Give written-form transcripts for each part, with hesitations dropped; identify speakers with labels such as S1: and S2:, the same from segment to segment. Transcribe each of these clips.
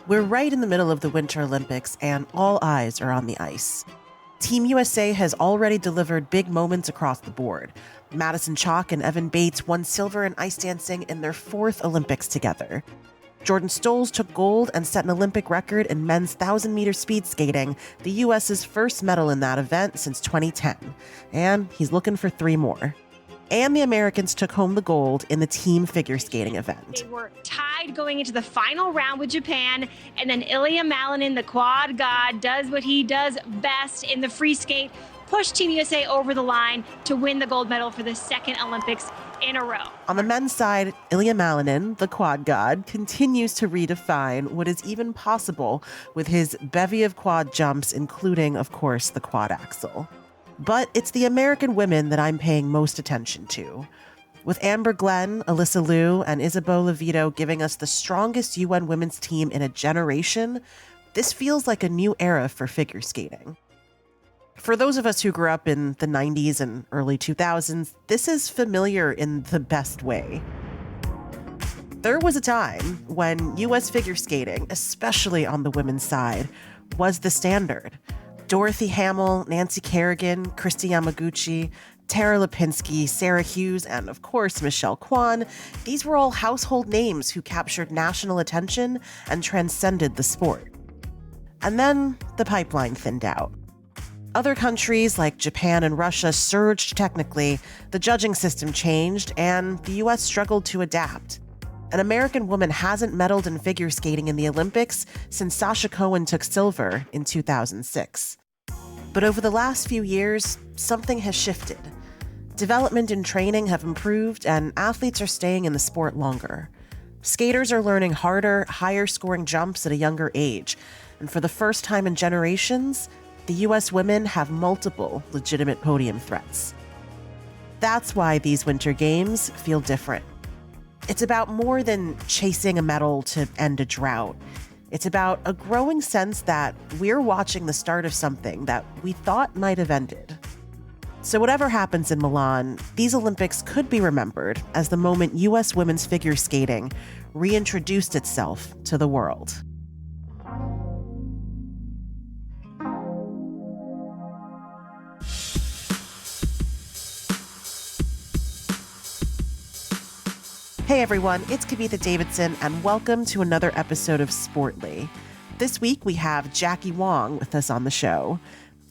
S1: We're right in the middle of the Winter Olympics, and all eyes are on the ice. Team USA has already delivered big moments across the board. Madison Chalk and Evan Bates won silver in ice dancing in their 4th Olympics together. Jordan Stolz took gold and set an Olympic record in men's 1,000-meter speed skating, the US's first medal in that event since 2010. And he's looking for 3 more. And the Americans took home the gold in the team figure skating event.
S2: They were tied going into the final round with Japan, and then Ilya Malinin, the quad god, does what he does best in the free skate, pushed Team USA over the line to win the gold medal for the 2nd Olympics in a row.
S1: On the men's side, Ilya Malinin, the quad god, continues to redefine what is even possible with his bevy of quad jumps, including, of course, the quad axel. But it's the American women that I'm paying most attention to. With Amber Glenn, Alyssa Liu, and Isabel Levito giving us the strongest UN women's team in a generation, this feels like a new era for figure skating. For those of us who grew up in the 90s and early 2000s, this is familiar in the best way. There was a time when US figure skating, especially on the women's side, was the standard. Dorothy Hamill, Nancy Kerrigan, Christy Yamaguchi, Tara Lipinski, Sarah Hughes, and of course Michelle Kwan, these were all household names who captured national attention and transcended the sport. And then the pipeline thinned out. Other countries like Japan and Russia surged technically, the judging system changed, and the US struggled to adapt. An American woman hasn't medaled in figure skating in the Olympics since Sasha Cohen took silver in 2006. But over the last few years, something has shifted. Development and training have improved, and athletes are staying in the sport longer. Skaters are learning harder, higher-scoring jumps at a younger age, and for the first time in generations, the U.S. women have multiple legitimate podium threats. That's why these Winter Games feel different. It's about more than chasing a medal to end a drought. It's about a growing sense that we're watching the start of something that we thought might have ended. So whatever happens in Milan, these Olympics could be remembered as the moment U.S. women's figure skating reintroduced itself to the world. Hey everyone, it's Kavitha Davidson, and welcome to another episode of Sportly. This week we have Jackie Wong with us on the show.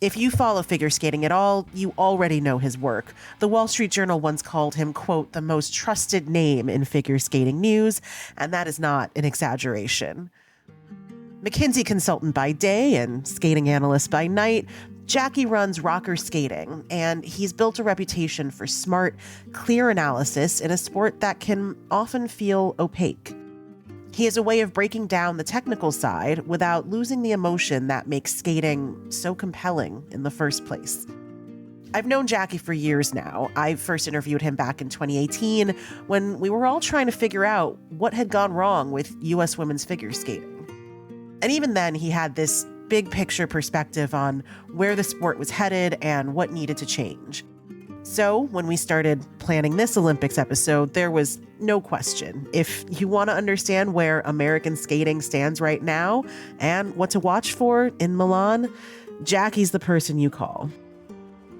S1: If you follow figure skating at all, you already know his work. The Wall Street Journal once called him, quote, the most trusted name in figure skating news, and that is not an exaggeration. McKinsey consultant by day and skating analyst by night, Jackie runs Rocker Skating, and he's built a reputation for smart, clear analysis in a sport that can often feel opaque. He has a way of breaking down the technical side without losing the emotion that makes skating so compelling in the first place. I've known Jackie for years now. I first interviewed him back in 2018 when we were all trying to figure out what had gone wrong with U.S. women's figure skating. And even then, he had this big picture perspective on where the sport was headed and what needed to change. So when we started planning this Olympics episode, there was no question. If you want to understand where American skating stands right now and what to watch for in Milan, Jackie's the person you call.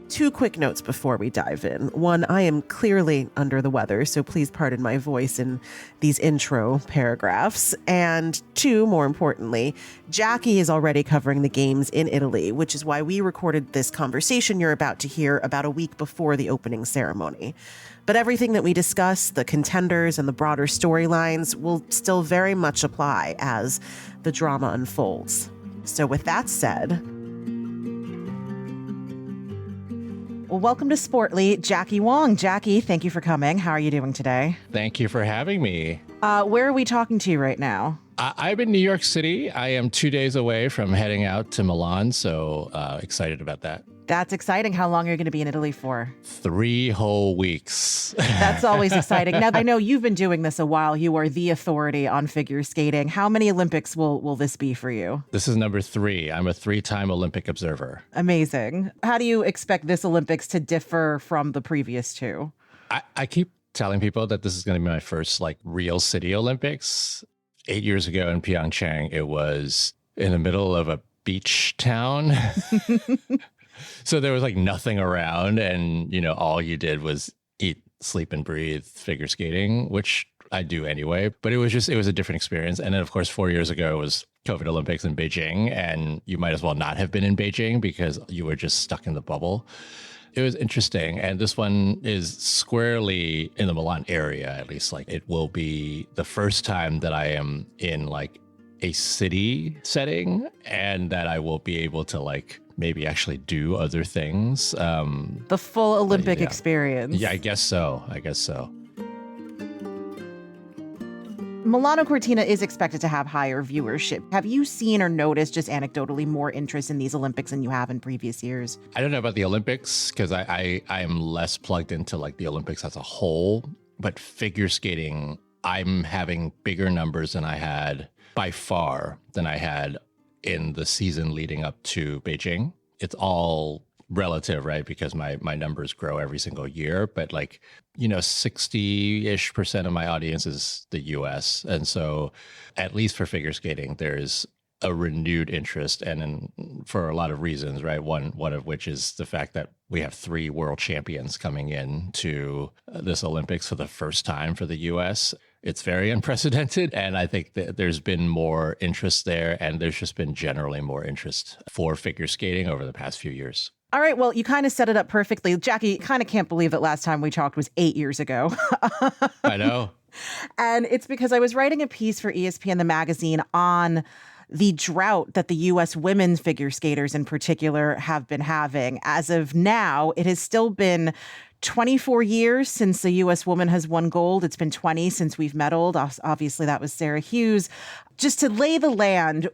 S1: 2 quick notes before we dive in. 1, I am clearly under the weather, so please pardon my voice in these intro paragraphs. And 2, more importantly, Jackie is already covering the games in Italy, which is why we recorded this conversation you're about to hear about a week before the opening ceremony. But everything that we discuss, the contenders and the broader storylines, will still very much apply as the drama unfolds. So with that said, well, welcome to Sportly, Jackie Wong. Jackie, thank you for coming. How are you doing today?
S3: Thank you for having me.
S1: Where are we talking to you right now?
S3: I'm in New York City. I am 2 days away from heading out to Milan, so excited about that.
S1: That's exciting. How long are you going to be in Italy for?
S3: 3 whole weeks.
S1: That's always exciting. Now, I know you've been doing this a while. You are the authority on figure skating. How many Olympics will this be for you?
S3: This is number 3. I'm a 3-time Olympic observer.
S1: Amazing. How do you expect this Olympics to differ from the previous 2?
S3: I keep telling people that this is going to be my first real city Olympics. 8 years ago in Pyeongchang, it was in the middle of a beach town. So there was like nothing around, and all you did was eat, sleep, and breathe figure skating, which I do anyway. But it was a different experience. And then of course 4 years ago was COVID Olympics in Beijing, and you might as well not have been in Beijing because you were just stuck in the bubble. It was interesting. And this one is squarely in the Milan area, at least. Like, it will be the first time that I am in like a city setting, and that I will be able to like maybe actually do other things.
S1: The full Olympic experience.
S3: Yeah, I guess so.
S1: Milano Cortina is expected to have higher viewership. Have you seen or noticed, just anecdotally, more interest in these Olympics than you have in previous years?
S3: I don't know about the Olympics because I am less plugged into like the Olympics as a whole, but figure skating, I'm having bigger numbers than I had by far than I had in the season leading up to Beijing. It's all relative, right? Because my numbers grow every single year, but like, 60-ish% of my audience is the US. And so at least for figure skating, there's a renewed interest, and for a lot of reasons, right? One of which is the fact that we have 3 world champions coming in to this Olympics for the first time for the US. It's very unprecedented. And I think that there's been more interest there, and there's just been generally more interest for figure skating over the past few years.
S1: All right. Well, you kind of set it up perfectly. Jackie, kind of can't believe that last time we talked was 8 years ago.
S3: I know.
S1: And it's because I was writing a piece for ESPN, the magazine, on the drought that the U.S. women's figure skaters in particular have been having. As of now, it has still been 24 years since the U.S. woman has won gold. It's been 20 since we've medaled. Obviously, that was Sarah Hughes. Just to lay the land,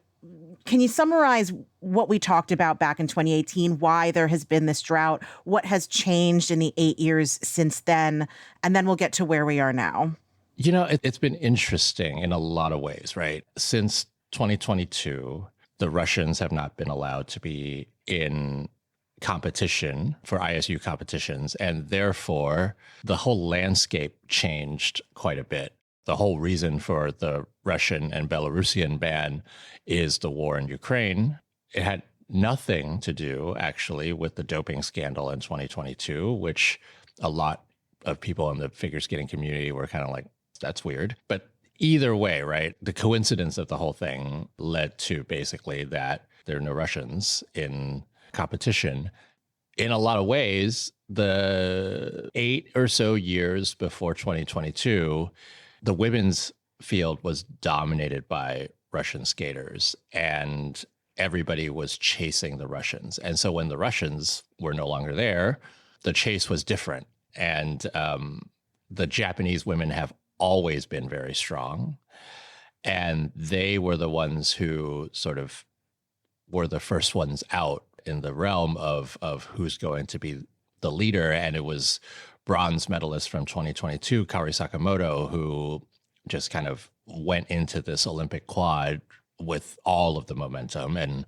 S1: can you summarize what we talked about back in 2018, why there has been this drought, what has changed in the 8 years since then, and then we'll get to where we are now?
S3: It's been interesting in a lot of ways, right? Since 2022, the Russians have not been allowed to be in competition for ISU competitions, and therefore the whole landscape changed quite a bit. The whole reason for the Russian and Belarusian ban is the war in Ukraine. It had nothing to do, actually, with the doping scandal in 2022, which a lot of people in the figure skating community were kind of like, that's weird. But either way, right, the coincidence of the whole thing led to basically that there are no Russians in competition. In a lot of ways, the 8 or so years before 2022, the women's field was dominated by Russian skaters, and everybody was chasing the Russians. And so when the Russians were no longer there, the chase was different. And the Japanese women have always been very strong. And they were the ones who sort of were the first ones out in the realm of who's going to be the leader. And it was bronze medalist from 2022, Kaori Sakamoto, who just kind of went into this Olympic quad with all of the momentum and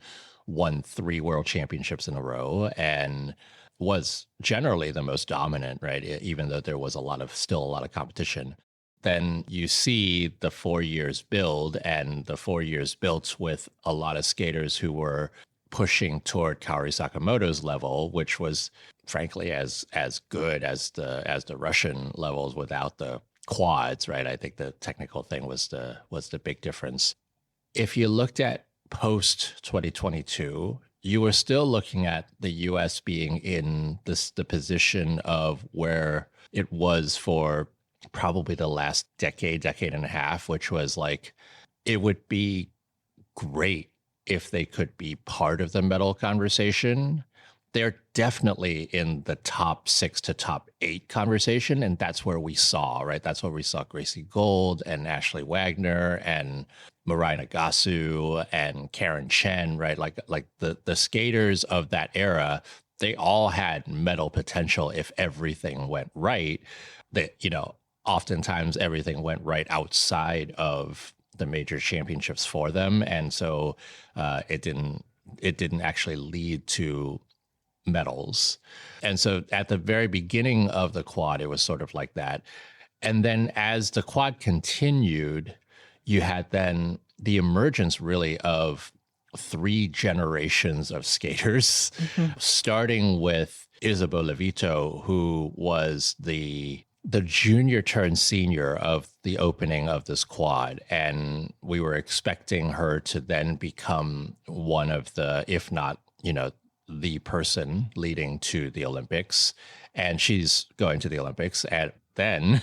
S3: won 3 world championships in a row and was generally the most dominant, right? Even though there was still a lot of competition. Then you see the 4 years build, and the 4 years built with a lot of skaters who were pushing toward Kaori Sakamoto's level, which was frankly as good as the Russian levels without the quads, right? I think the technical thing was the big difference. If you looked at post 2022, you were still looking at the US being in the position of where it was for probably the last decade and a half, which was like, it would be great if they could be part of the medal conversation. They're definitely in the top 6 to top 8 conversation. And that's where we saw, right? That's where we saw Gracie Gold and Ashley Wagner and Mirai Nagasu and Karen Chen, right? Like the skaters of that era, they all had medal potential if everything went right. That, oftentimes everything went right outside of the major championships for them. And so it didn't actually lead to medals. And so at the very beginning of the quad, it was sort of like that. And then as the quad continued, you had then the emergence really of three generations of skaters, starting with Isabel Levito, who was the junior turned senior of the opening of this quad. And we were expecting her to then become one of the, if not, the person leading to the Olympics. And she's going to the Olympics. And then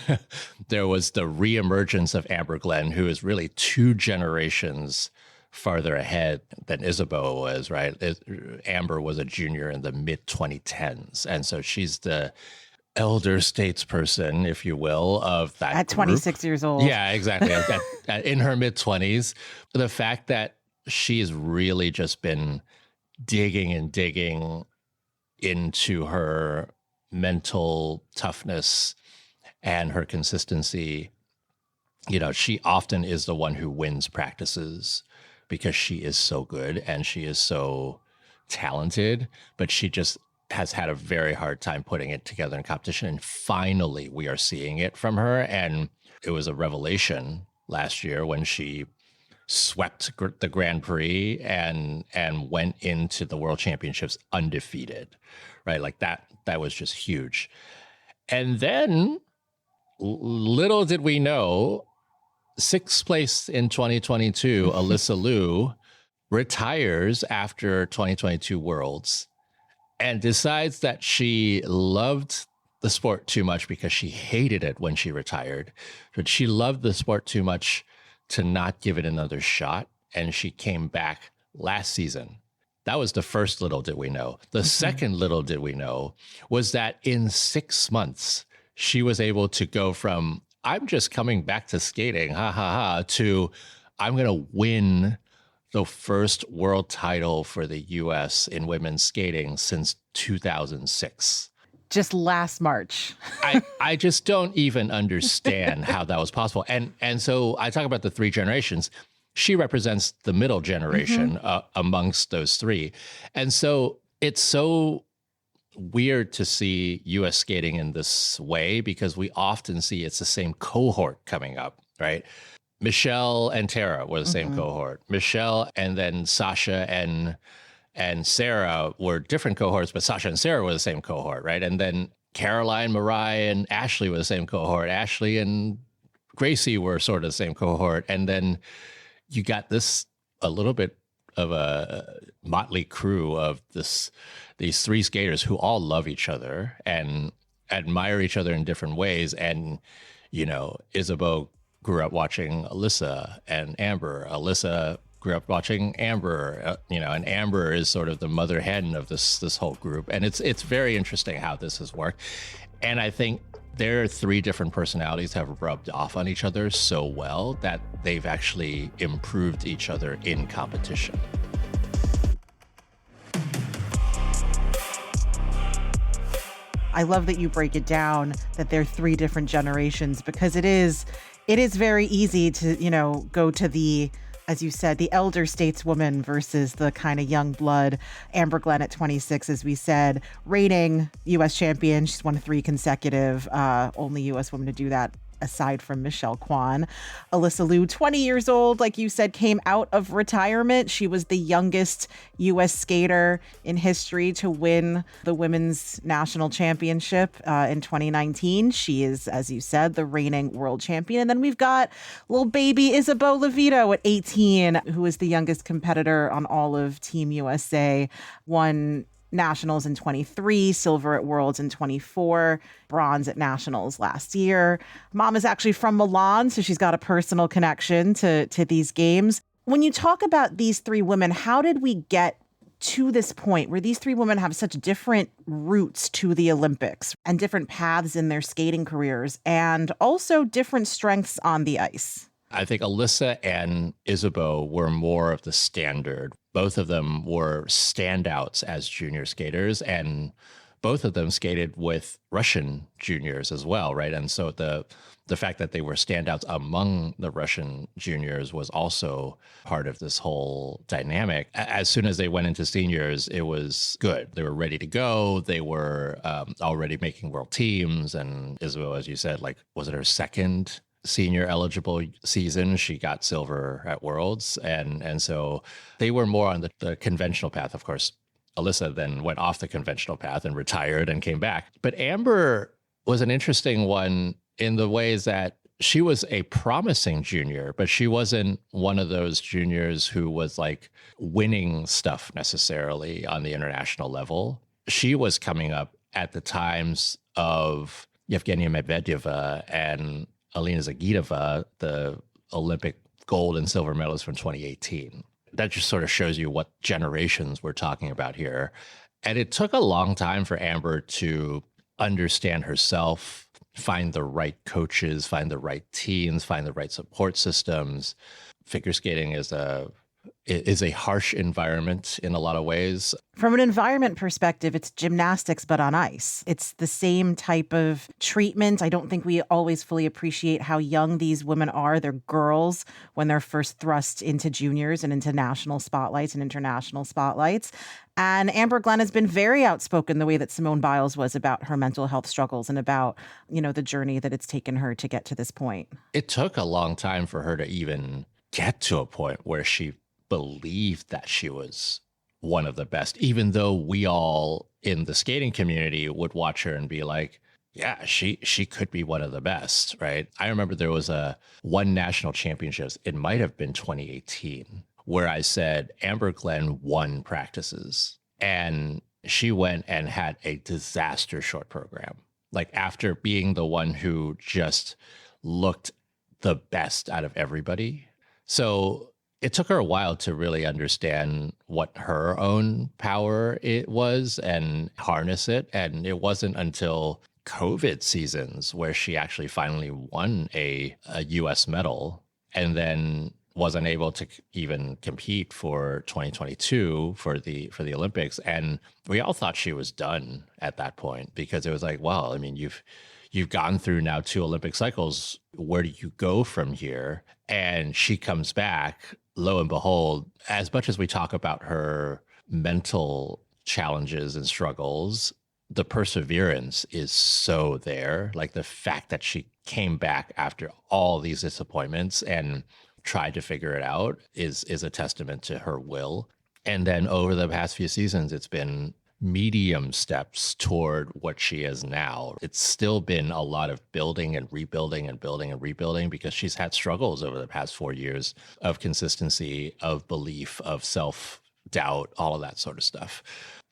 S3: there was the reemergence of Amber Glenn, who is really two generations farther ahead than Isabeau was, right? Amber was a junior in the mid 2010s. And so she's the elder statesperson, if you will, of that
S1: at 26 years old.
S3: Yeah, exactly. In her mid 20s. The fact that she's really just been digging into her mental toughness and her consistency. She often is the one who wins practices because she is so good and she is so talented, but she just has had a very hard time putting it together in competition. And finally, we are seeing it from her. And it was a revelation last year when she swept the Grand Prix and went into the World Championships undefeated, right? Like that was just huge. And then little did we know, sixth place in 2022, Alyssa Liu retires after 2022 Worlds and decides that she loved the sport too much because she hated it when she retired. But she loved the sport too much to not give it another shot. And she came back last season. That was the first little did we know. The second little did we know was that in 6 months, she was able to go from, I'm just coming back to skating, to I'm going to win the first world title for the U.S. in women's skating since 2006.
S1: Just last March.
S3: I just don't even understand how that was possible. And so I talk about the three generations. She represents the middle generation amongst those three. And so it's so weird to see U.S. skating in this way because we often see it's the same cohort coming up, right? Michelle and Tara were the same cohort. Michelle and then Sasha and Sarah were different cohorts, but Sasha and Sarah were the same cohort, right? And then Caroline, Mariah, and Ashley were the same cohort. Ashley and Gracie were sort of the same cohort. And then you got a little bit of a motley crew of these three skaters who all love each other and admire each other in different ways. And, Isabeau grew up watching Alyssa and Amber. Alyssa grew up watching Amber, and Amber is sort of the mother hen of this whole group. And it's very interesting how this has worked. And I think their three different personalities have rubbed off on each other so well that they've actually improved each other in competition.
S1: I love that you break it down that they're three different generations because it is very easy to, go to the, as you said, the elder stateswoman versus the kind of young blood. Amber Glenn at 26, as we said, reigning U.S. champion. She's won 3 consecutive, only U.S. woman to do that aside from Michelle Kwan. Alyssa Liu, 20 years old, like you said, came out of retirement. She was the youngest U.S. skater in history to win the women's national championship in 2019. She is, as you said, the reigning world champion. And then we've got little baby Isabel Levito at 18, who is the youngest competitor on all of Team USA, won nationals in 23, silver at Worlds in 24, bronze at nationals last year. Mom is actually from Milan, so she's got a personal connection to these games. When you talk about these three women, how did we get to this point where these three women have such different routes to the Olympics and different paths in their skating careers and also different strengths on the ice?
S3: I think Alyssa and Isabeau were more of the standard. Both of them were standouts as junior skaters, and both of them skated with Russian juniors as well, right? And so the fact that they were standouts among the Russian juniors was also part of this whole dynamic. As soon as they went into seniors, it was good. They were ready to go. They were already making world teams. And Isabeau, as you said, was it her second senior eligible season, she got silver at Worlds. And so they were more on the conventional path. Of course, Alyssa then went off the conventional path and retired and came back. But Amber was an interesting one in the ways that she was a promising junior, but she wasn't one of those juniors who was like winning stuff necessarily on the international level. She was coming up at the times of Yevgenia Medvedeva and Alina Zagitova, the Olympic gold and silver medalists from 2018. That just sort of shows you what generations we're talking about here. And it took a long time for Amber to understand herself, find the right coaches, find the right teams, find the right support systems. Figure skating is a harsh environment in a lot of ways.
S4: From an environment perspective, it's gymnastics, but on ice. It's the same type of treatment. I don't think we always fully appreciate how young these women are. They're girls when they're first thrust into juniors and into national spotlights and international spotlights. And Amber Glenn has been very outspoken the way that Simone Biles was about her mental health struggles and about, the journey that it's taken her to get to this point.
S3: It took a long time for her to even get to a point where she believed that she was one of the best, even though we all in the skating community would watch her and be like, yeah, she could be one of the best, right? I remember there was one national championships, it might have been 2018, where I said Amber Glenn won practices and she went and had a disaster short program. Like after being the one who just looked the best out of everybody. So it took her a while to really understand what her own power it was and harness it. And it wasn't until COVID seasons where she actually finally won a US medal and then was unable to even compete for 2022 for the Olympics. And we all thought she was done at that point because it was like, well, I mean, you've gone through now 2 Olympic cycles. Where do you go from here? And she comes back, lo and behold, as much as we talk about her mental challenges and struggles, the perseverance is so there. Like the fact that she came back after all these disappointments and tried to figure it out is a testament to her will. And then over the past few seasons, it's been medium steps toward what she is now. It's still been a lot of building and rebuilding and building and rebuilding because she's had struggles over the past 4 years of consistency, of belief, of self-doubt, all of that sort of stuff.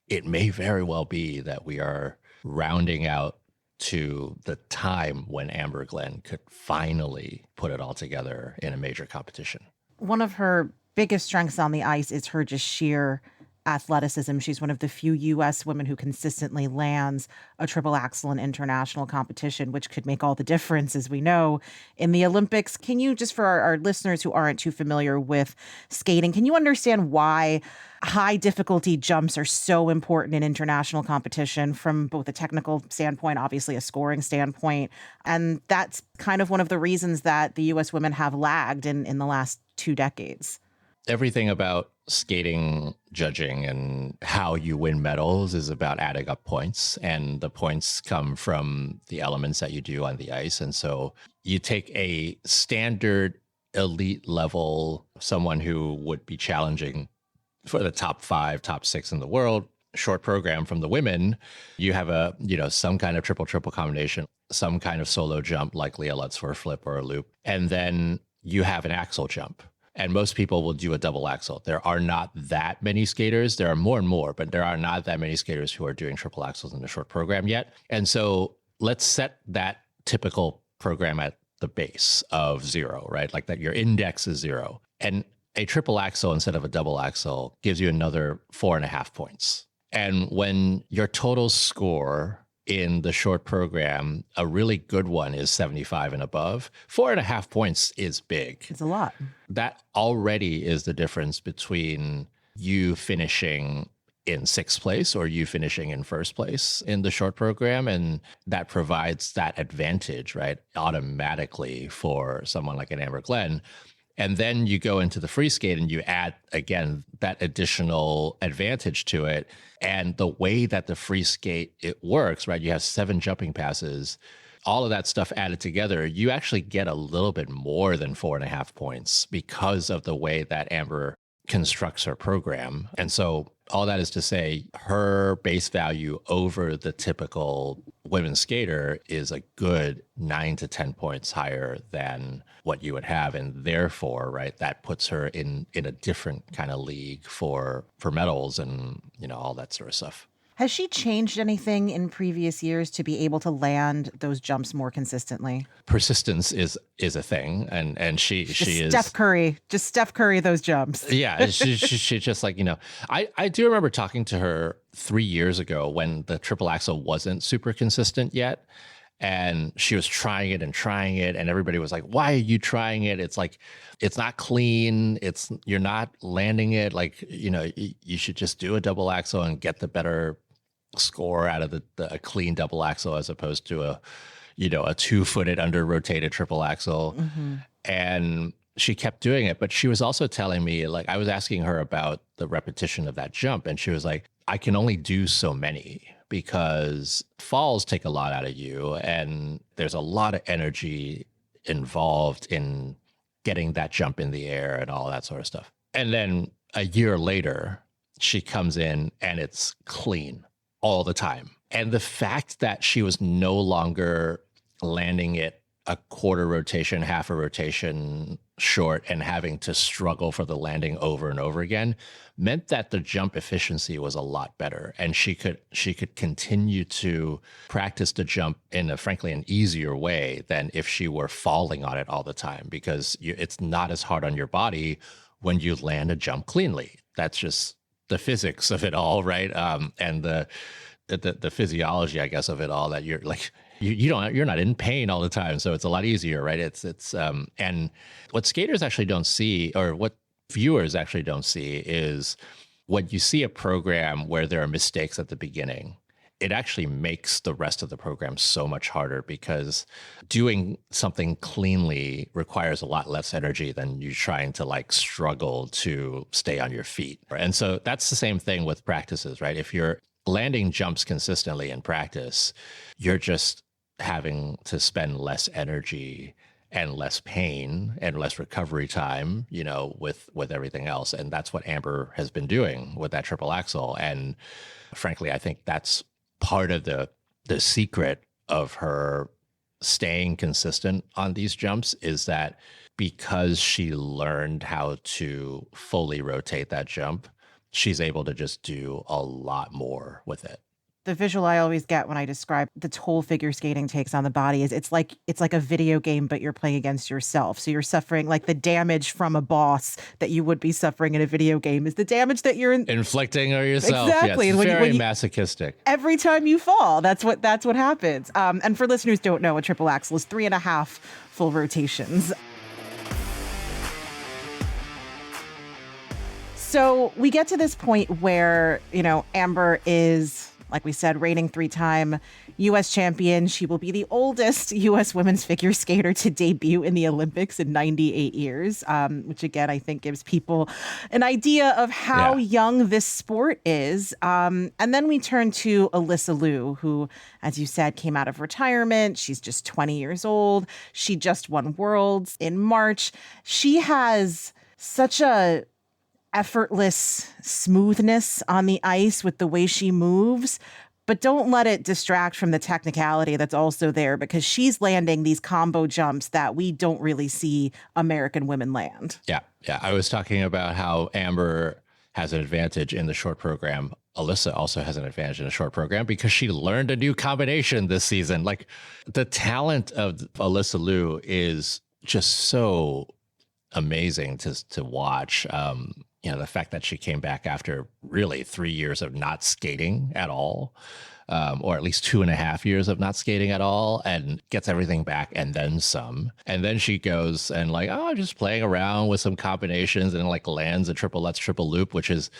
S3: It may very well be that we are rounding out to the time when Amber Glenn could finally put it all together in a major competition.
S4: One of her biggest strengths on the ice is her just sheer athleticism. She's one of the few U.S. women who consistently lands a triple axel in international competition, which could make all the difference, as we know, in the Olympics. Can you, just for our listeners who aren't too familiar with skating, can you understand why high difficulty jumps are so important in international competition from both a technical standpoint, obviously a scoring standpoint? And that's kind of one of the reasons that the U.S. women have lagged in the last 2 decades.
S3: Everything about skating judging and how you win medals is about adding up points, and the points come from the elements that you do on the ice. And so you take a standard elite level, someone who would be challenging for the top 5, top 6 in the world, short program from the women, you have some kind of triple combination, some kind of solo jump, likely a Lutzfer flip or a loop, and then you have an axel jump. And most people will do a double axel. There are not that many skaters. There are more and more, but there are not that many skaters who are doing triple axels in the short program yet. And so let's set that typical program at the base of 0, right? Like that your index is 0. And a triple axel instead of a double axel gives you another 4.5 points. And when your total score in the short program, a really good one is 75 and above, 4.5 points is big.
S4: It's a lot.
S3: That already is the difference between you finishing in 6th place or you finishing in 1st place in the short program. And that provides that advantage, right, automatically for someone like an Amber Glenn. And then you go into the free skate and you add, again, that additional advantage to it. And the way that the free skate, it works, right? You have 7 jumping passes. all of that stuff added together, you actually get a little bit more than 4.5 points because of the way that Amber constructs her program. And so all that is to say, her base value over the typical women's skater is a good 9 to 10 points higher than what you would have. And therefore, right, that puts her in a different kind of league for medals and, all that sort of stuff.
S4: Has she changed anything in previous years to be able to land those jumps more consistently?
S3: Persistence is a thing, and she is
S4: Steph Curry those jumps.
S3: Yeah, she just like, I do remember talking to her 3 years ago when the triple axel wasn't super consistent yet, and she was trying it, and everybody was like, "Why are you trying it? It's like, it's not clean. You're not landing it. Like, you should just do a double axel and get the better score out of a clean double axel as opposed to a 2-footed under rotated triple axel." Mm-hmm. And she kept doing it, but she was also telling me, like, I was asking her about the repetition of that jump, and she was like, I can only do so many because falls take a lot out of you, and there's a lot of energy involved in getting that jump in the air and all that sort of stuff. And then a year later, she comes in and it's clean all the time. And the fact that she was no longer landing it a quarter rotation, half a rotation short, and having to struggle for the landing over and over again meant that the jump efficiency was a lot better. And she could continue to practice the jump in frankly an easier way than if she were falling on it all the time, because it's not as hard on your body when you land a jump cleanly. That's just the physics of it all, right? And the physiology, I guess, of it all, that you're like, you're not in pain all the time, so it's a lot easier, right? It's and what skaters actually don't see, or what viewers actually don't see, is when you see a program where there are mistakes at the beginning, it actually makes the rest of the program so much harder, because doing something cleanly requires a lot less energy than you trying to like struggle to stay on your feet. And so that's the same thing with practices, right? If you're landing jumps consistently in practice, you're just having to spend less energy and less pain and less recovery time, with everything else. And that's what Amber has been doing with that triple axel. And frankly, I think that's part of the secret of her staying consistent on these jumps, is that because she learned how to fully rotate that jump, she's able to just do a lot more with it.
S4: The visual I always get when I describe the toll figure skating takes on the body is it's like a video game, but you're playing against yourself. So you're suffering like the damage from a boss that you would be suffering in a video game is the damage that you're inflicting
S3: on yourself.
S4: Exactly.
S3: Yes, very masochistic.
S4: Every time you fall, that's what happens. And for listeners who don't know, a triple axel is 3.5 full rotations. So we get to this point where, Amber is, like we said, reigning 3-time U.S. champion. She will be the oldest U.S. women's figure skater to debut in the Olympics in 98 years, which again, I think gives people an idea of how young this sport is. And then we turn to Alyssa Liu, who, as you said, came out of retirement. She's just 20 years old. She just won Worlds in March. She has such a effortless smoothness on the ice with the way she moves, but don't let it distract from the technicality that's also there, because she's landing these combo jumps that we don't really see American women land. Yeah.
S3: I was talking about how Amber has an advantage in the short program. Alyssa also has an advantage in the short program because she learned a new combination this season. Like, the talent of Alyssa Liu is just so amazing to watch. The fact that she came back after really 3 years of not skating at all, or at least 2.5 years of not skating at all, and gets everything back and then some. And then she goes and just playing around with some combinations and lands a triple lutz, triple loop, which is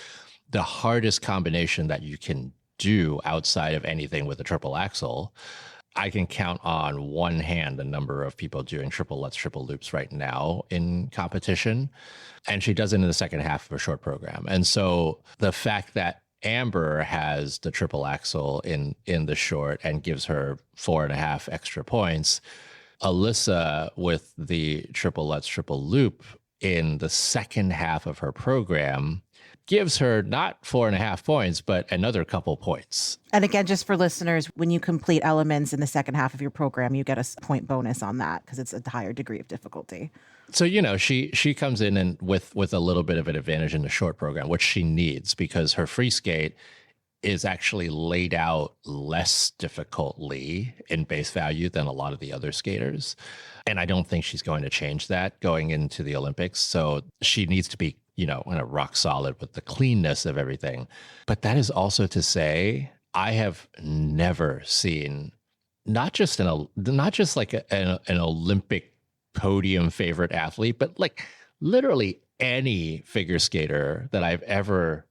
S3: the hardest combination that you can do outside of anything with a triple axel. I can count on one hand the number of people doing triple lutz, triple loops right now in competition. And she does it in the second half of a short program. And so the fact that Amber has the triple axel in the short and gives her 4.5 extra points. Alyssa with the triple Lutz triple loop in the second half of her program gives her not 4.5 points, but another couple points.
S4: And again, just for listeners, when you complete elements in the second half of your program, you get a point bonus on that because it's a higher degree of difficulty.
S3: So, you know, she comes in and with a little bit of an advantage in the short program, which she needs because her free skate is actually laid out less difficultly in base value than a lot of the other skaters. And I don't think she's going to change that going into the Olympics. So she needs to be, you know, kind of rock solid with the cleanness of everything. But that is also to say, I have never seen not just like an Olympic podium favorite athlete, but like literally any figure skater that I've ever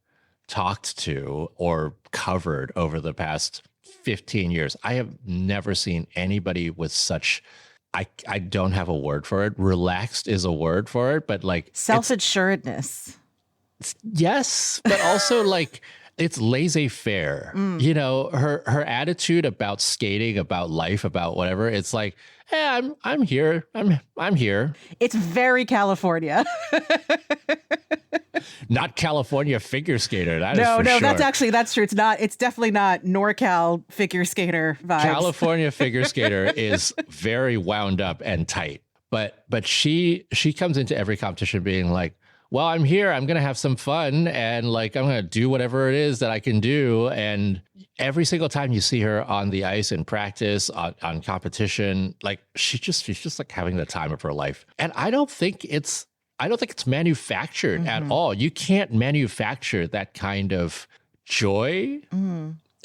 S3: talked to or covered over the past 15 years. I have never seen anybody with such, I don't have a word for it. Relaxed is a word for it, but like
S4: self-assuredness.
S3: Yes, but also like it's laissez-faire. You know, her attitude about skating, about life, about whatever. It's like, hey, I'm here. I'm here.
S4: It's very California.
S3: Not California figure skater. That is
S4: no,
S3: for
S4: no,
S3: sure.
S4: that's true. It's definitely not NorCal figure skater vibes.
S3: California figure skater is very wound up and tight. But she comes into every competition being like, well, I'm here. I'm going to have some fun and like I'm going to do whatever it is that I can do. And every single time you see her on the ice in practice, on competition, like she's just like having the time of her life. And I don't think it's manufactured at all. You can't manufacture that kind of joy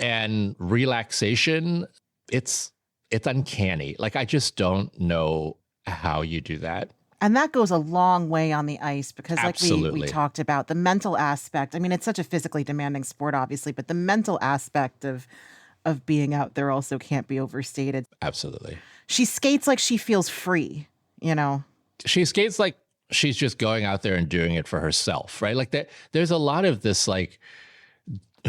S3: and relaxation. It's uncanny. Like I just don't know how you do that.
S4: And that goes a long way on the ice because like we talked about the mental aspect. I mean, it's such a physically demanding sport, obviously, but the mental aspect of being out there also can't be overstated.
S3: Absolutely.
S4: She skates like she feels free, you know?
S3: She skates like she's just going out there and doing it for herself, right? Like that. There's a lot of this like,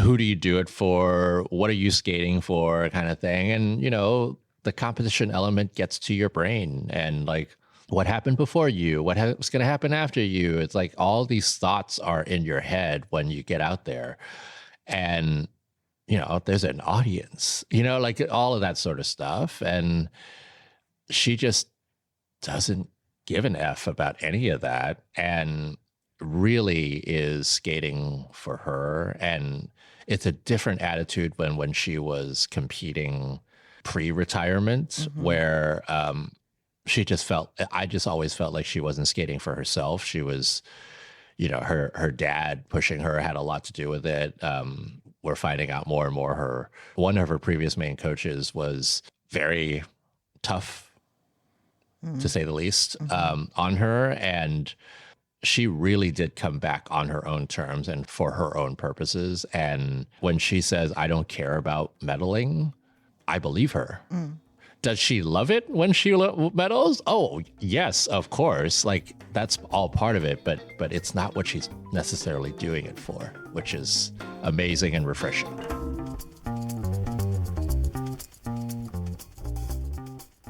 S3: who do you do it for? What are you skating for? Kind of thing. And, you know, the competition element gets to your brain and like, what happened before you? What's going to happen after you? It's like all these thoughts are in your head when you get out there. And, you know, there's an audience, you know, like all of that sort of stuff. And she just doesn't give an F about any of that and really is skating for her. And it's a different attitude when she was competing pre-retirement where, I just always felt like she wasn't skating for herself. She was, you know, her dad pushing her had a lot to do with it. We're finding out more and more one of her previous main coaches was very tough, to say the least, on her. And she really did come back on her own terms and for her own purposes. And when she says, I don't care about medaling, I believe her. Does she love it when she medals? Oh, yes, of course. Like that's all part of it, but it's not what she's necessarily doing it for, which is amazing and refreshing.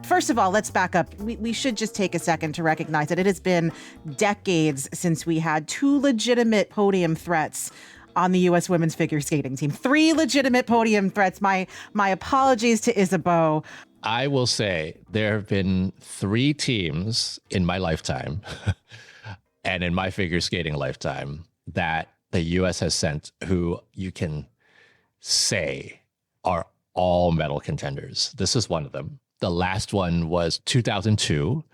S4: First of all, let's back up. We should just take a second to recognize that it has been decades since we had two legitimate podium threats on the U.S. women's figure skating team. 3 legitimate podium threats. My apologies to Isabel.
S3: I will say there have been 3 teams in my lifetime and in my figure skating lifetime that the U.S. has sent who you can say are all medal contenders. This is one of them. The last one was 2002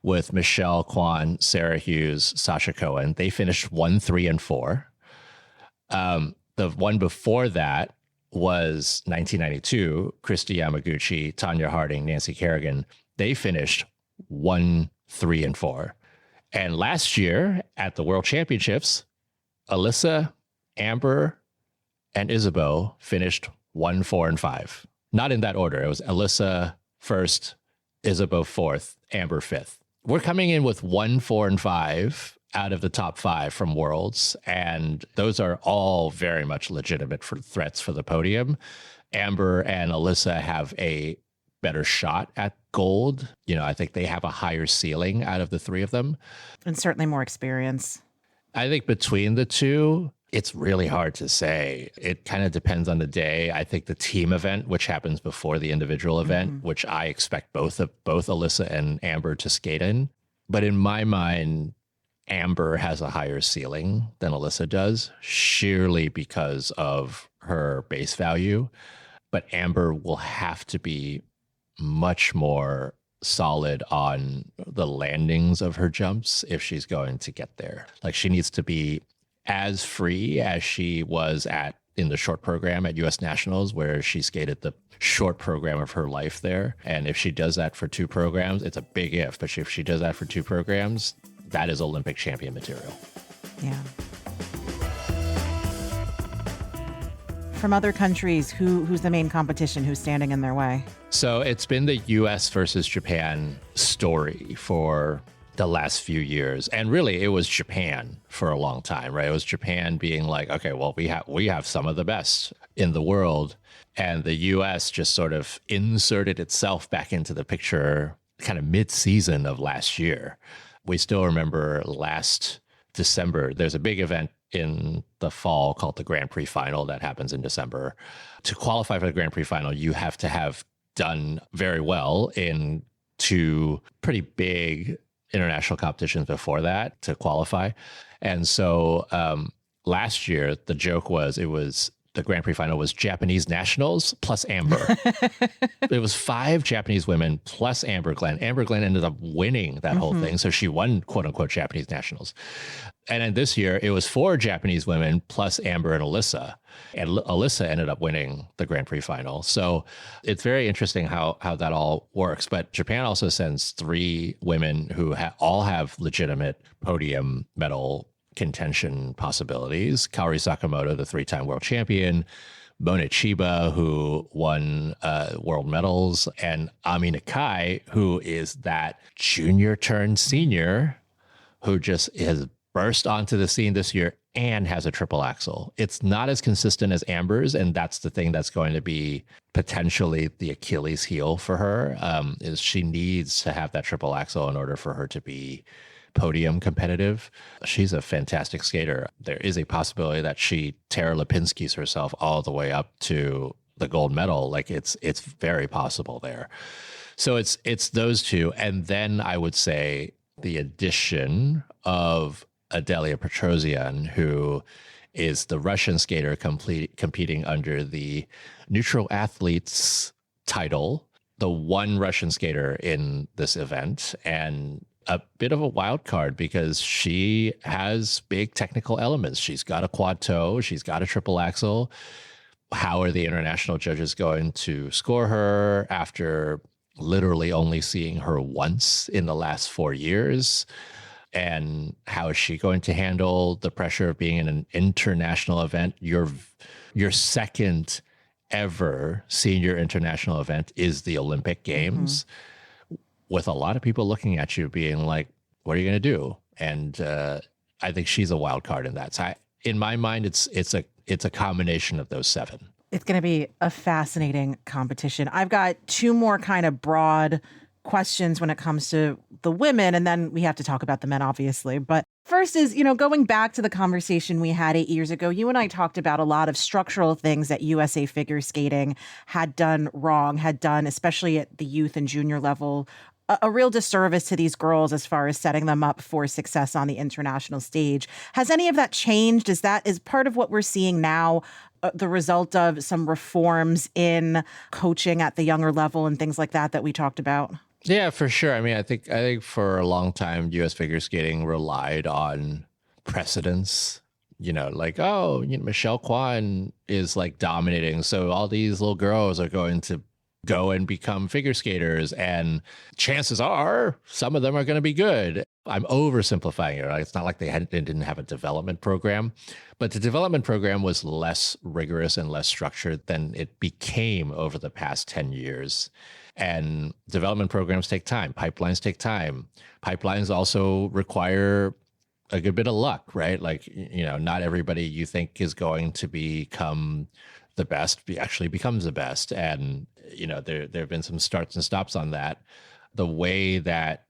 S3: with Michelle Kwan, Sarah Hughes, Sasha Cohen. They finished 1, 3, and 4. The one before that was 1992, Christy Yamaguchi, Tanya Harding, Nancy Kerrigan. They finished 1, 3, and 4. And last year at the World Championships, Alyssa, Amber, and Isabel finished 1, 4, and 5. Not in that order. It was Alyssa first, Isabel fourth, Amber fifth. We're coming in with 1, 4, and 5 out of the top 5 from Worlds. And those are all very much legitimate for threats for the podium. Amber and Alyssa have a better shot at gold. I think they have a higher ceiling out of the 3 of them.
S4: And certainly more experience.
S3: I think between the 2, it's really hard to say. It kind of depends on the day. I think the team event, which happens before the individual event, which I expect both Alyssa and Amber to skate in. But in my mind, Amber has a higher ceiling than Alyssa does, sheerly because of her base value. But Amber will have to be much more solid on the landings of her jumps if she's going to get there. Like, she needs to be as free as she was in the short program at US Nationals, where she skated the short program of her life there. And if she does that for 2 programs, it's a big if, but if she does that for 2 programs, that is Olympic champion material.
S4: Yeah. From other countries, who's the main competition? Who's standing in their way?
S3: So it's been the US versus Japan story for the last few years. And really, it was Japan for a long time, right? It was Japan being like, okay, well, we have some of the best in the world. And the US just sort of inserted itself back into the picture kind of mid-season of last year. We still remember last December, there's a big event in the fall called the Grand Prix Final that happens in December. To qualify for the Grand Prix Final, you have to have done very well in 2 pretty big international competitions before that to qualify. And so last year, the joke was the Grand Prix Final was Japanese nationals plus Amber. It was 5 Japanese women plus Amber Glenn. Amber Glenn ended up winning that whole thing. So she won, quote unquote, Japanese nationals. And then this year, it was 4 Japanese women plus Amber and Alyssa. And Alyssa ended up winning the Grand Prix Final. So it's very interesting how that all works. But Japan also sends 3 women who all have legitimate podium medal contention possibilities. Kaori Sakamoto, the 3-time world champion, Mona Chiba, who won world medals, and Ami Nakai, who is that junior turned senior who just has burst onto the scene this year and has a triple axel. It's not as consistent as Amber's, and that's the thing that's going to be potentially the Achilles heel for her, is she needs to have that triple axel in order for her to be podium competitive. She's a fantastic skater. There is a possibility that she Tara Lipinski's herself all the way up to the gold medal. Like it's very possible there. So it's those 2. And then I would say the addition of Adelia Petrosian, who is the Russian skater competing under the neutral athletes title, the one Russian skater in this event, and a bit of a wild card because she has big technical elements. She's got a quad toe. She's got a triple axel. How are the international judges going to score her after literally only seeing her once in the last 4 years? And how is she going to handle the pressure of being in an international event? Your second ever senior international event is the Olympic Games. With a lot of people looking at you being like, what are you going to do? And I think she's a wild card in that. So in my mind, it's a combination of those 7.
S4: It's going to be a fascinating competition. I've got 2 more kind of broad questions when it comes to the women, and then we have to talk about the men, obviously. But first is, going back to the conversation we had 8 years ago, you and I talked about a lot of structural things that USA figure skating had done wrong, especially at the youth and junior level, a real disservice to these girls as far as setting them up for success on the international stage. Has any of that changed? Is part of what we're seeing now the result of some reforms in coaching at the younger level and things like that we talked about?
S3: Yeah, for sure. I mean, I think for a long time, U.S. figure skating relied on precedence. Michelle Kwan is like dominating, so all these little girls are going to go and become figure skaters, and chances are some of them are going to be good. I'm oversimplifying it. Right? It's not like they didn't have a development program, but the development program was less rigorous and less structured than it became over the past 10 years. And development programs take time. Pipelines take time. Pipelines also require a good bit of luck, right? Like, not everybody you think is going to become the best actually becomes the best. And, there have been some starts and stops on that. The way that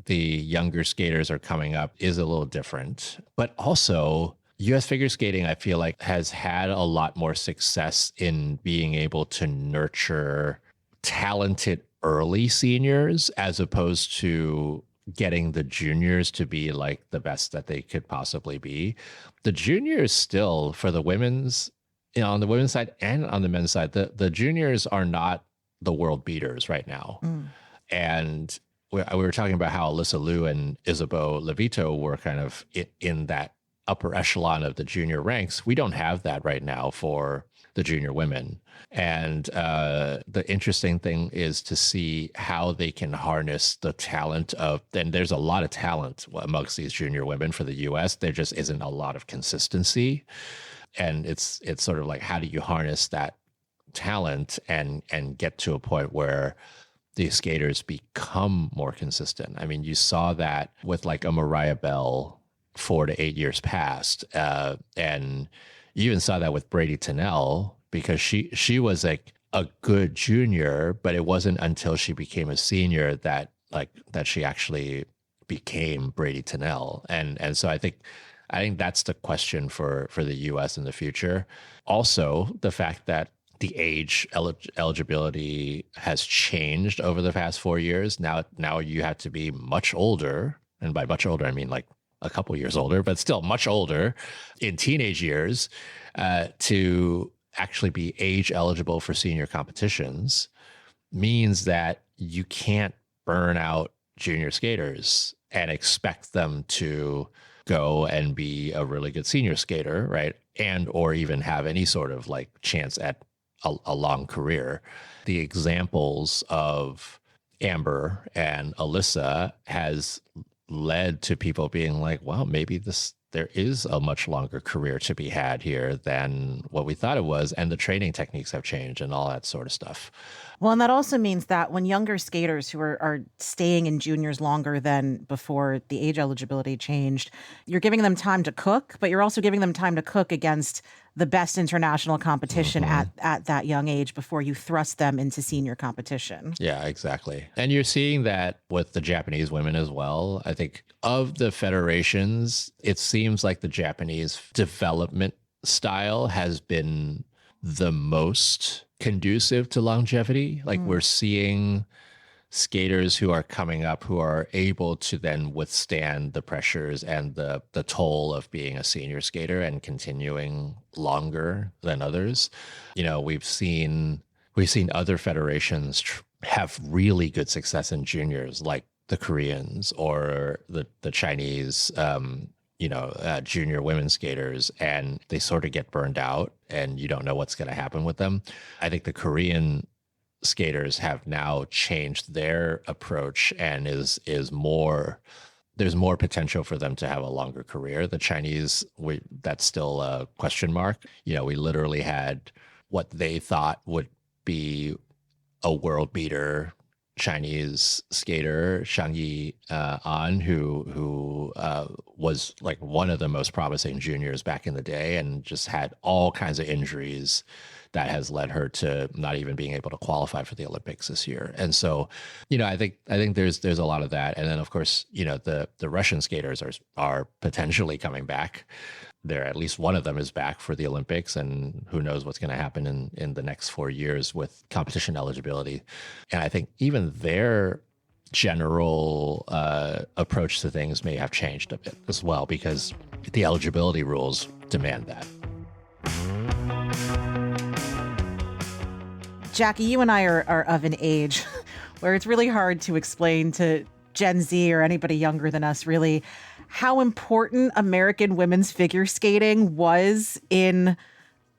S3: the younger skaters are coming up is a little different. But also, U.S. figure skating, I feel like, has had a lot more success in being able to nurture talented early seniors as opposed to getting the juniors to be like the best that they could possibly be. The juniors still, for the women's, on the women's side and on the men's side, the juniors are not the world beaters right now. And we were talking about how Alyssa Liu and Isabel Levito were kind of in that upper echelon of the junior ranks. We don't have that right now for the junior women. And the interesting thing is to see how they can harness the talent of, and there's a lot of talent amongst these junior women for the US. There just isn't a lot of consistency. And it's sort of like, how do you harness that talent and get to a point where these skaters become more consistent? I mean, you saw that with like a Mariah Bell 4 to 8 years past. And you even saw that with Brady Tennell, because she was like a good junior, but it wasn't until she became a senior that she actually became Brady Tennell. And so I think that's the question for the US in the future. Also, the fact that the age eligibility has changed over the past 4 years. Now you have to be much older. And by much older, I mean like a couple years older, but still much older in teenage years to actually be age eligible for senior competitions, means that you can't burn out junior skaters and expect them to go and be a really good senior skater, right? And or even have any sort of like chance at a long career. The examples of Amber and Alyssa has led to people being like, well, maybe there is a much longer career to be had here than what we thought it was. And the training techniques have changed and all that sort of stuff.
S4: Well, and that also means that when younger skaters who are staying in juniors longer than before the age eligibility changed, you're giving them time to cook, but you're also giving them time to cook against the best international competition at that young age before you thrust them into senior competition.
S3: Yeah, exactly. And you're seeing that with the Japanese women as well. I think of the federations, it seems like the Japanese development style has been the most conducive to longevity. Like we're seeing skaters who are coming up who are able to then withstand the pressures and the toll of being a senior skater and continuing longer than others. We've seen other federations have really good success in juniors, like the Koreans or the Chinese junior women skaters, and they sort of get burned out and you don't know what's going to happen with them. I think the Korean skaters have now changed their approach and there's more potential for them to have a longer career. The Chinese, that's still a question mark. We literally had what they thought would be a world beater Chinese skater, Shangyi An, who was like one of the most promising juniors back in the day and just had all kinds of injuries that has led her to not even being able to qualify for the Olympics this year. And so, I think there's a lot of that. And then of course, the Russian skaters are potentially coming back. At least one of them is back for the Olympics, and who knows what's going to happen in the next 4 years with competition eligibility. And I think even their general approach to things may have changed a bit as well, because the eligibility rules demand that.
S4: Jackie, you and I are of an age where it's really hard to explain to Gen Z or anybody younger than us really how important American women's figure skating was in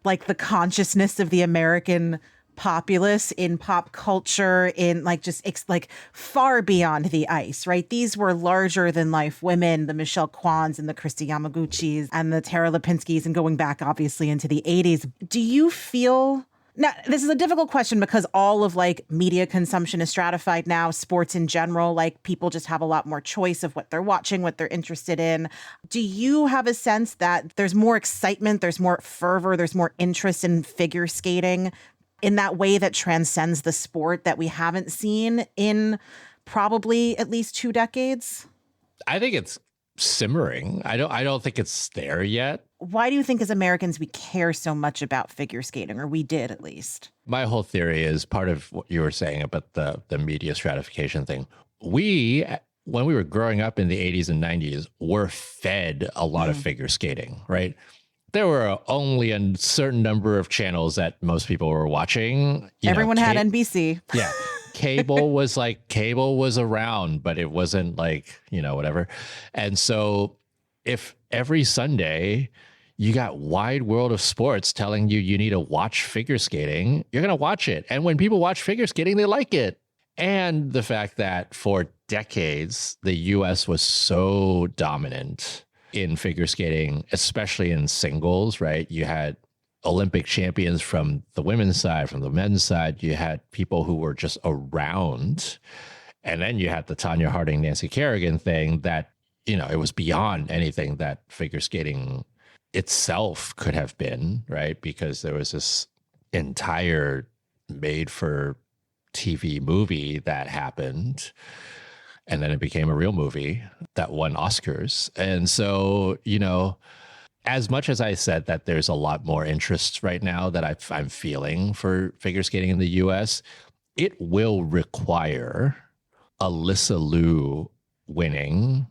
S4: like the consciousness of the American populace, in pop culture, in like just like far beyond the ice, right? These were larger than life women, the Michelle Kwans and the Christy Yamaguchis and the Tara Lipinskis, and going back obviously into the 80s. Do you feel Now, this is a difficult question because all of like media consumption is stratified now, sports in general, like people just have a lot more choice of what they're watching, what they're interested in. Do you have a sense that there's more excitement, there's more fervor, there's more interest in figure skating in that way that transcends the sport that we haven't seen in probably at least 2 decades?
S3: I think it's simmering. I don't think it's there yet.
S4: Why do you think as Americans we care so much about figure skating, or we did at least?
S3: My whole theory is part of what you were saying about the media stratification thing. We, when we were growing up in the 80s and 90s, were fed a lot of figure skating, right? There were only a certain number of channels that most people were watching.
S4: Everyone had NBC.
S3: Yeah. Cable was around, but it wasn't like, whatever. And so if every Sunday you got Wide World of Sports telling you need to watch figure skating, you're going to watch it. And when people watch figure skating, they like it. And the fact that for decades, the US was so dominant in figure skating, especially in singles, right? You had Olympic champions from the women's side, from the men's side. You had people who were just around. And then you had the Tanya Harding, Nancy Kerrigan thing that, it was beyond anything that figure skating itself could have been, right? Because there was this entire made for TV movie that happened. And then it became a real movie that won Oscars. And so, as much as I said that there's a lot more interest right now that I'm feeling for figure skating in the US, it will require Alyssa Liu winning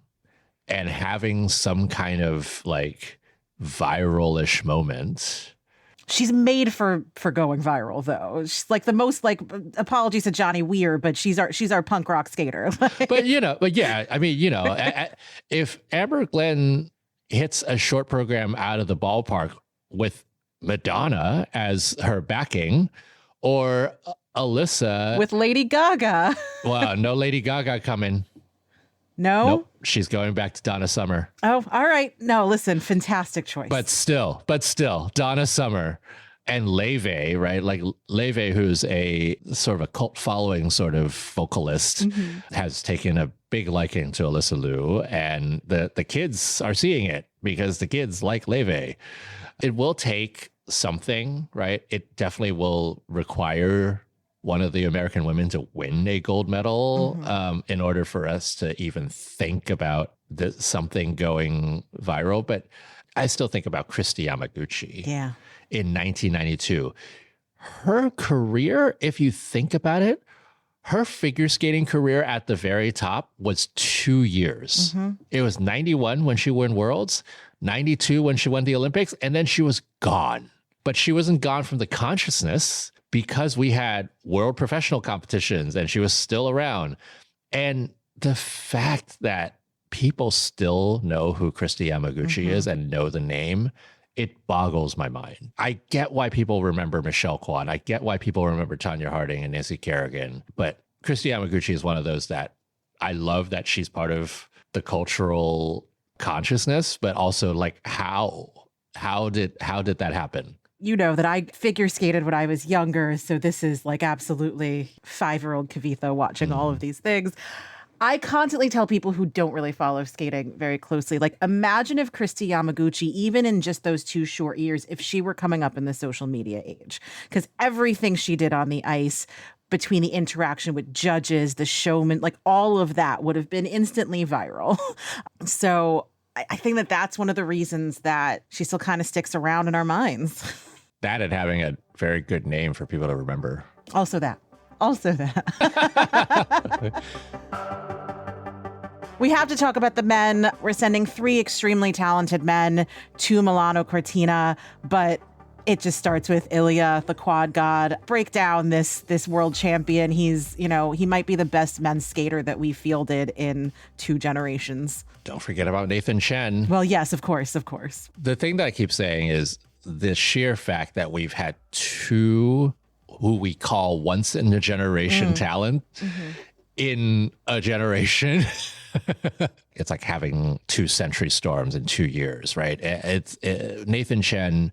S3: and having some kind of like viral-ish moment.
S4: She's made for going viral, though. She's like the most like, apologies to Johnny Weir, but she's our punk rock skater.
S3: but yeah, I mean, if Amber Glenn hits a short program out of the ballpark with Madonna as her backing, or Alyssa
S4: with Lady Gaga.
S3: Well, no Lady Gaga coming.
S4: No?
S3: Nope. She's going back to Donna Summer.
S4: Oh, all right. No, listen, fantastic choice.
S3: But still, Donna Summer and Leve, right? Like Leve, who's a sort of a cult following sort of vocalist, has taken a big liking to Alyssa Liu, and the kids are seeing it because the kids like Leve. It will take something, right? It definitely will require one of the American women to win a gold medal in order for us to even think about something going viral. But I still think about Christy Yamaguchi in 1992. Her career, if you think about it, her figure skating career at the very top was 2 years. It was 91 when she won Worlds, 92 when she won the Olympics, and then she was gone. But she wasn't gone from the consciousness because we had world professional competitions and she was still around. And the fact that people still know who Christy Yamaguchi is and know the name, it boggles my mind. I get why people remember Michelle Kwan. I get why people remember Tanya Harding and Nancy Kerrigan. But Christy Yamaguchi is one of those that I love that she's part of the cultural consciousness, but also like how did that happen?
S4: You know that I figure skated when I was younger, so this is like absolutely 5-year-old Kavitha watching all of these things. I constantly tell people who don't really follow skating very closely, like, imagine if Christy Yamaguchi, even in just those 2 short years, if she were coming up in the social media age, because everything she did on the ice, between the interaction with judges, the showman, like all of that would have been instantly viral. So I think that that's one of the reasons that she still kind of sticks around in our minds.
S3: That and having a very good name for people to remember.
S4: Also that. We have to talk about the men. We're sending 3 extremely talented men to Milano Cortina, but it just starts with Ilya, the quad god. Break down this world champion. He's, he might be the best men's skater that we fielded in 2 generations.
S3: Don't forget about Nathan Chen.
S4: Well, yes, of course.
S3: The thing that I keep saying is the sheer fact that we've had 2 who we call once in a generation talent in a generation. It's like having 2 century storms in 2 years, right? Nathan Chen,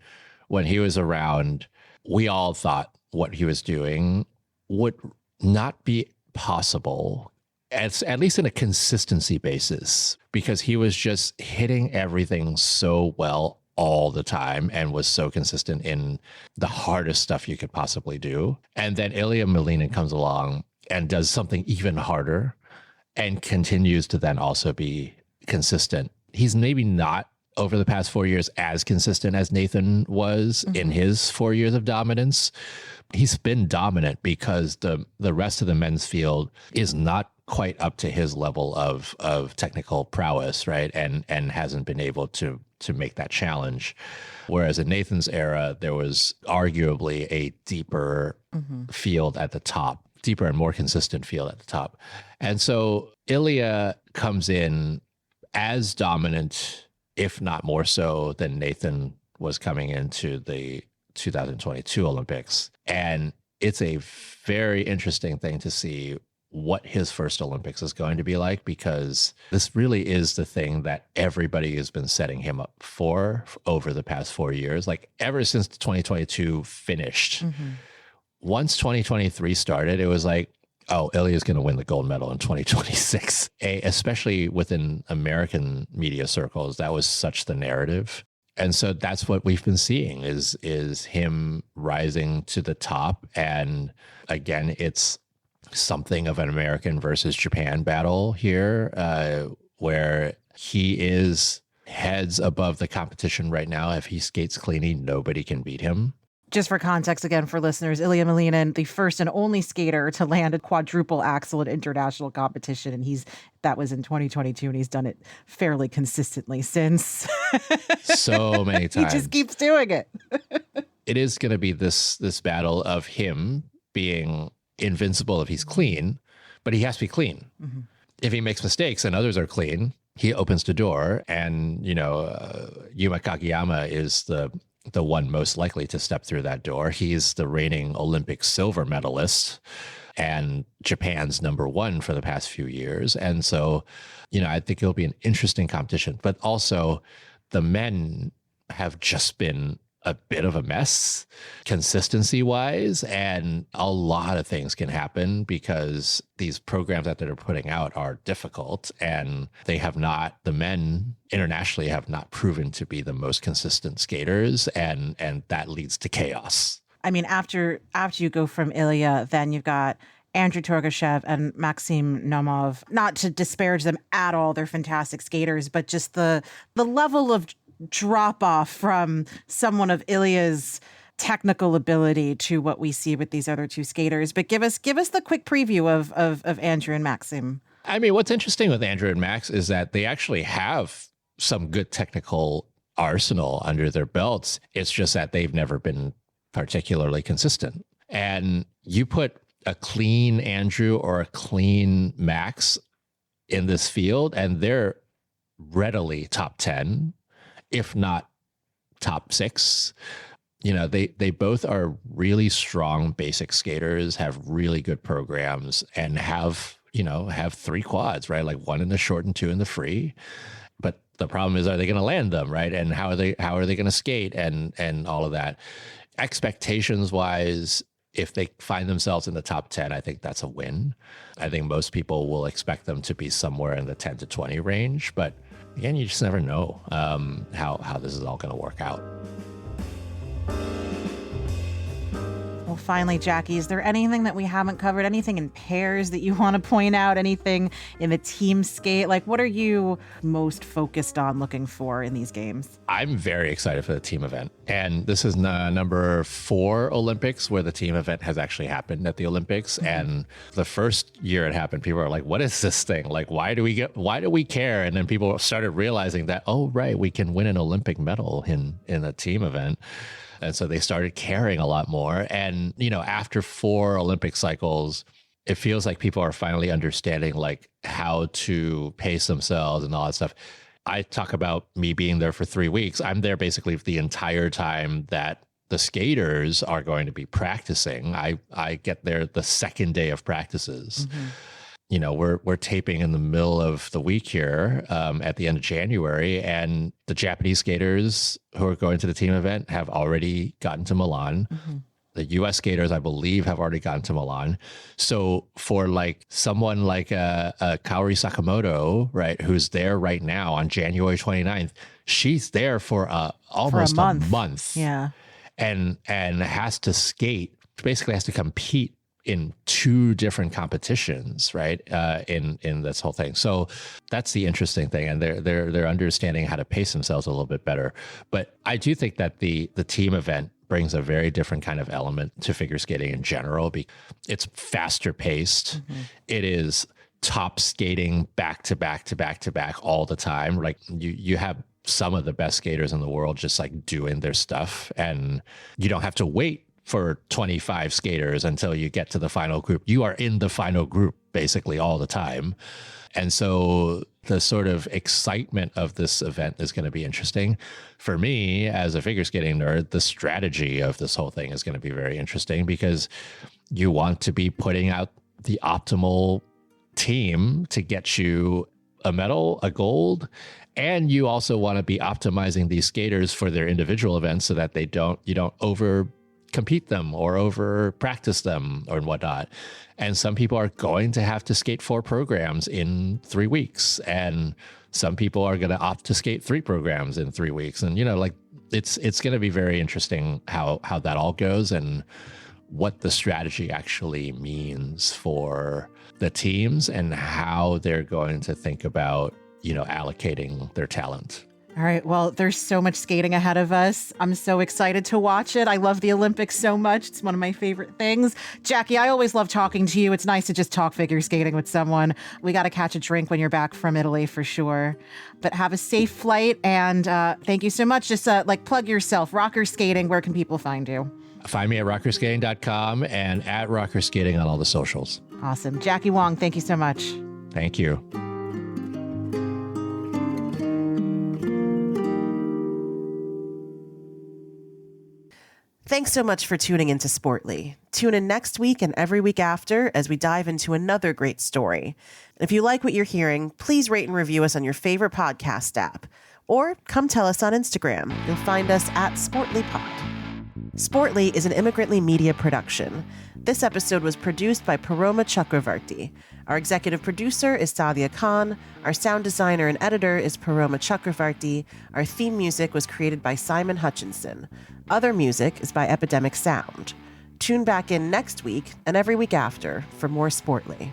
S3: when he was around, we all thought what he was doing would not be possible, at least in a consistency basis, because he was just hitting everything so well all the time and was so consistent in the hardest stuff you could possibly do. And then Ilya Malinin comes along and does something even harder and continues to then also be consistent. He's maybe not over the past 4 years as consistent as Nathan was in his 4 years of dominance. He's been dominant because the rest of the men's field is not quite up to his level of technical prowess, right? And hasn't been able to make that challenge. Whereas in Nathan's era, there was arguably a deeper field at the top, deeper and more consistent field at the top. And so Ilya comes in as dominant, if not more so, than Nathan was coming into the 2022 Olympics. And it's a very interesting thing to see what his first Olympics is going to be like, because this really is the thing that everybody has been setting him up for over the past 4 years. Like ever since 2022 finished, once 2023 started, it was like, oh, Ilya's going to win the gold medal in 2026. Especially within American media circles, that was such the narrative. And so that's what we've been seeing is him rising to the top. And again, it's something of an American versus Japan battle here, where he is heads above the competition right now. If he skates cleanly, nobody can beat him.
S4: Just for context, again, for listeners, Ilya Malinin, the first and only skater to land a quadruple axel in international competition. And that was in 2022, and he's done it fairly consistently since.
S3: So many times.
S4: He just keeps doing it.
S3: It is going to be this battle of him being invincible if he's clean, but he has to be clean. If he makes mistakes and others are clean, he opens the door. And, Yuma Kageyama is the one most likely to step through that door. He's the reigning Olympic silver medalist and Japan's #1 for the past few years. And so, I think it'll be an interesting competition. But also, the men have just been a bit of a mess consistency-wise, and a lot of things can happen because these programs that they're putting out are difficult, and the men internationally have not proven to be the most consistent skaters, and that leads to chaos.
S4: I mean, after you go from Ilya, then you've got Andrew Torgashev and Maxim Nomov. Not to disparage them at all, they're fantastic skaters, but just the level of drop off from someone of Ilya's technical ability to what we see with these other two skaters. But give us the quick preview of Andrew and Maxim.
S3: I mean, what's interesting with Andrew and Max is that they actually have some good technical arsenal under their belts. It's just that they've never been particularly consistent. And you put a clean Andrew or a clean Max in this field, and they're readily top 10. If not top 6. They both are really strong basic skaters, have really good programs, and have 3 quads, right? Like 1 in the short and 2 in the free. But the problem is, are they going to land them, right? And how are they going to skate and all of that? Expectations wise, if they find themselves in the top 10, I think that's a win. I think most people will expect them to be somewhere in the 10 to 20 range, but again, you just never know how this is all going to work out.
S4: Well, finally, Jackie, is there anything that we haven't covered? Anything in pairs that you want to point out? Anything in the team skate? Like, what are you most focused on looking for in these games?
S3: I'm very excited for the team event. And this is number 4 Olympics where the team event has actually happened at the Olympics. And the first year it happened, people were like, what is this thing? Like, why do we care? And then people started realizing that, oh, right, we can win an Olympic medal in a team event. And so they started caring a lot more. And, after 4 Olympic cycles, it feels like people are finally understanding like how to pace themselves and all that stuff. I talk about me being there for 3 weeks. I'm there basically the entire time that the skaters are going to be practicing. I get there the second day of practices. We're taping in the middle of the week here at the end of January, and the Japanese skaters who are going to the team event have already gotten to Milan. The US skaters, I believe, have already gone to Milan. So for like someone like a Kaori Sakamoto, right, who's there right now on January 29th, she's there for almost a month.
S4: Yeah.
S3: And has to skate, basically has to compete in 2 different competitions, right? In this whole thing. So that's the interesting thing. And they're understanding how to pace themselves a little bit better. But I do think that the team event brings a very different kind of element to figure skating in general. It's faster paced. Mm-hmm. It is top skating back to back to back to back all the time. Like you have some of the best skaters in the world just like doing their stuff, and you don't have to wait for 25 skaters until you get to the final group. You are in the final group basically all the time. And so the sort of excitement of this event is going to be interesting. For me, as a figure skating nerd, the strategy of this whole thing is going to be very interesting, because you want to be putting out the optimal team to get you a medal, a gold, and you also want to be optimizing these skaters for their individual events so that you don't over compete them or over practice them or whatnot. And some people are going to have to skate 4 programs in 3 weeks, and some people are going to opt to skate 3 programs in 3 weeks. And like it's going to be very interesting how that all goes and what the strategy actually means for the teams and how they're going to think about allocating their talent.
S4: All right. Well, there's so much skating ahead of us. I'm so excited to watch it. I love the Olympics so much. It's one of my favorite things. Jackie, I always love talking to you. It's nice to just talk figure skating with someone. We got to catch a drink when you're back from Italy for sure. But have a safe flight. And thank you so much. Just plug yourself. Rocker Skating, where can people find you?
S3: Find me at rockerskating.com and at rockerskating on all the socials.
S4: Awesome. Jackie Wong, thank you so much.
S3: Thank you.
S1: Thanks so much for tuning into Sportly. Tune in next week and every week after as we dive into another great story. If you like what you're hearing, please rate and review us on your favorite podcast app. Or come tell us on Instagram. You'll find us at SportlyPod. Sportly is an Immigrantly Media production. This episode was produced by Paroma Chakravarti. Our executive producer is Sadia Khan. Our sound designer and editor is Paroma Chakravarti. Our theme music was created by Simon Hutchinson. Other music is by Epidemic Sound. Tune back in next week and every week after for more Sportly.